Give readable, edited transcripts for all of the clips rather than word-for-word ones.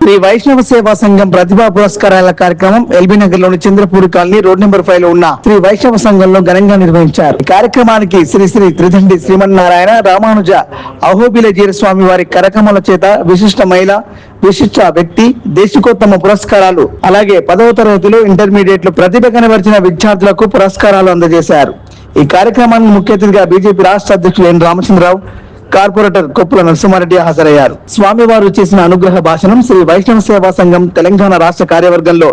శ్రీ వైష్ణవ సేవా సంఘం ప్రతిభా పురస్కారాల కార్యక్రమం ఎల్బీ నగర్ లోని చంద్రపూర్ కాలనీ రోడ్ నెంబర్ 5 లో ఉన్న శ్రీ వైష్ణవ సంఘంలో ఘనంగా నిర్వహించారు. ఈ కార్యక్రమానికి శ్రీ శ్రీ త్రిదండి శ్రీమన్నారాయణ రామానుజ అహోబిలజీర స్వామి వారి కరకమల చేత విశిష్ట మహిళ, విశిష్ట వ్యక్తి, దేశికోత్తమ పురస్కారాలు, అలాగే 10వ తరగతిలో ఇంటర్మీడియట్ లో ప్రతిభ కనబరిచిన విద్యార్థులకు పురస్కారాలు అందజేశారు. ఈ కార్యక్రమానికి ముఖ్య అతిథిగా బీజేపీ రాష్ట్ర అధ్యక్షులు ఎన్ రామచంద్రరావు, కార్పొరేటర్ కొప్పుల నరసింహారెడ్డి హాజరయ్యారు. స్వామివారు చేసిన అనుగ్రహ భాషణం శ్రీ వైష్ణవ సేవా సంఘం తెలంగాణ రాష్ట్ర కార్యవర్గంలో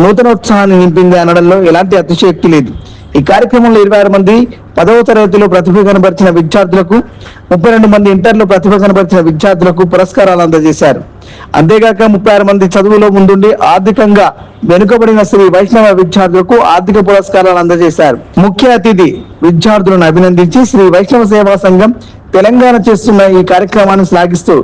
నూతనోత్సాహాన్ని నింపింది అనడంలో ఎలాంటి అతిశయోక్తి లేదు. ఈ కార్యక్రమంలో 26 మంది 10వ తరగతిలో ప్రతిభ కనబరిచిన విద్యార్థులకు, 32 మంది ఇంటర్లో ప్రతిభ కనబరిచిన విద్యార్థులకు పురస్కారాలు అందజేశారు. అంతేగాక 36 మంది చదువులో ముందుండి ఆర్థికంగా వెనుకబడిన శ్రీ వైష్ణవ విద్యార్థులకు ఆర్థిక పురస్కారాలు అందజేశారు. ముఖ్య అతిథి విద్యార్థులను అభినందించి శ్రీ వైష్ణవ సేవా సంఘం తెలంగాణ చేస్తున్న ఈ కార్యక్రమాన్ని శ్లాఘిస్తూ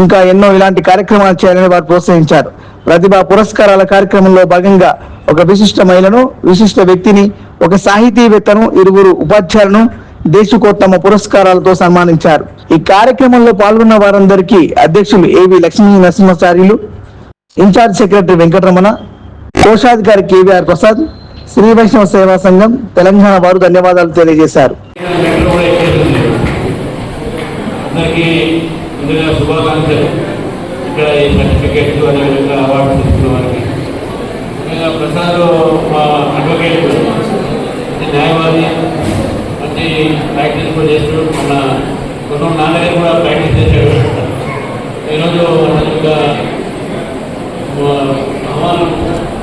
ఇంకా ఎన్నో ఇలాంటి కార్యక్రమాలు చేయాలని వారు ప్రోత్సహించారు. ప్రతిభా పురస్కారాల కార్యక్రమంలో భాగంగా ఒక విశిష్ట మహిళను, విశిష్ట వ్యక్తిని, ఒక సాహితీవేత్తను, 2 ఉపాధ్యాయులను దేశికోత్తమ పురస్కారాలతో సన్మానించారు. ఈ కార్యక్రమంలో పాల్గొన్న వారందరికీ అధ్యక్షులు ఏవి లక్ష్మీ నరసింహాచార్యులు, ఇన్ఛార్జ్ సెక్రటరీ వెంకటరమణ, కోశాధికారి కేవీఆర్ ప్రసాద్, శ్రీ వైష్ణవ సేవా సంఘం తెలంగాణ వారు ధన్యవాదాలు తెలియజేశారు. శుభాకాంక్షలు. ఇక్కడ ఈ సర్టిఫికేట్లు అదేవిధంగా అవార్డు తీసుకున్న వారికి ప్రసాద్ మా అడ్వకేట్, న్యాయవాది, మంచి ప్రాక్టీస్ కూడా చేస్తూ మన నాన్నగారు కూడా ప్రాక్టీస్ చేశాడు. ఈరోజు అసలుగా అమ్మాను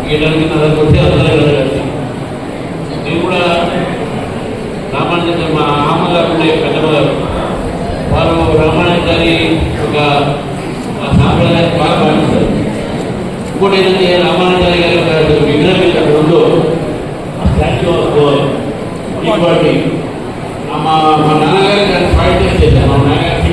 గీయడానికి నా దగ్గర వచ్చి అందరూ నేను కూడా రామానుజ మా అమ్మ ఉండే పెద్దవారు వారు రామానుజారి ఒక సాంప్రదాయాన్ని బాగా పాటిస్తారు. ఇంకోటి ఏంటంటే రామానుజారి గారి విగ్రహం ఇక్కడ ఉందో స్టాచ్యూ ఆఫ్ ఈక్వాలిటీ మా నాన్నగారి దాన్ని ఫైట్ చేశారు. మా నాన్నగారు